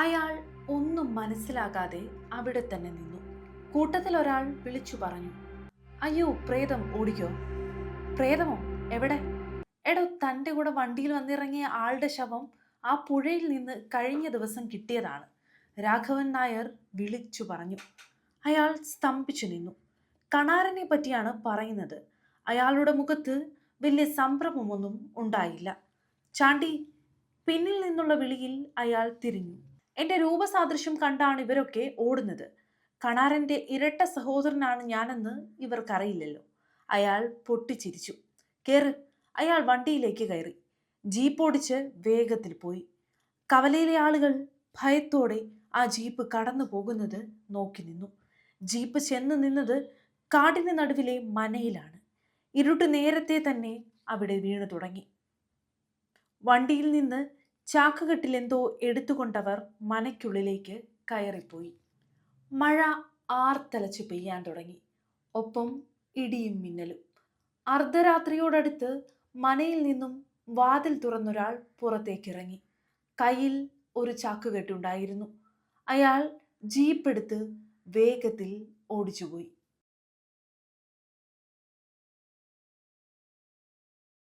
അയാൾ ഒന്നും മനസ്സിലാകാതെ അവിടെ തന്നെ നിന്നു. കൂട്ടത്തിൽ ഒരാൾ വിളിച്ചു പറഞ്ഞു, അയ്യോ പ്രേതം ഓടിക്കോ. പ്രേതമോ? എവിടെ? എടോ, തൻ്റെ കൂടെ വണ്ടിയിൽ വന്നിറങ്ങിയ ആളുടെ ശവം ആ പുഴയിൽ നിന്ന് കഴിഞ്ഞ ദിവസം കിട്ടിയതാണ്, രാഘവൻ നായർ വിളിച്ചു പറഞ്ഞു. അയാൾ സ്തംഭിച്ചു നിന്നു. കണാരനെ പറ്റിയാണ് പറയുന്നത്. അയാളുടെ മുഖത്ത് വലിയ സംഭ്രമമൊന്നും ഉണ്ടായില്ല. ചാണ്ടി! പിന്നിൽ നിന്നുള്ള വിളിയിൽ അയാൾ തിരിഞ്ഞു. എന്റെ രൂപസാദൃശ്യം കണ്ടാണ് ഇവരൊക്കെ ഓടുന്നത്. കണാരന്റെ ഇരട്ട സഹോദരനാണ് ഞാനെന്ന് ഇവർക്കറിയില്ലല്ലോ. അയാൾ പൊട്ടിച്ചിരിച്ചു. കേറ്! അയാൾ വണ്ടിയിലേക്ക് കയറി. ജീപ്പ് ഓടിച്ച് വേഗത്തിൽ പോയി. കവലയിലെ ആളുകൾ ഭയത്തോടെ ആ ജീപ്പ് കടന്നു പോകുന്നത് നോക്കി നിന്നു. ജീപ്പ് ചെന്ന് നിന്നത് കാടിന് നടുവിലെ മനയിലാണ്. ഇരുട്ട് നേരത്തെ തന്നെ അവിടെ വീണു തുടങ്ങി. വണ്ടിയിൽ നിന്ന് ചാക്കുകെട്ടിൽ എന്തോ എടുത്തുകൊണ്ടവർ മനയ്ക്കുള്ളിലേക്ക് കയറിപ്പോയി. മഴ ആർത്തലച്ച് പെയ്യാൻ തുടങ്ങി. ഒപ്പം ഇടിയും മിന്നലും. അർദ്ധരാത്രിയോടടുത്ത് മനയിൽ നിന്നും വാതിൽ തുറന്നൊരാൾ പുറത്തേക്കിറങ്ങി. കയ്യിൽ ഒരു ചാക്കുകെട്ടുണ്ടായിരുന്നു. അയാൾ ജീപ്പെടുത്ത് വേഗത്തിൽ ഓടിച്ചുപോയി.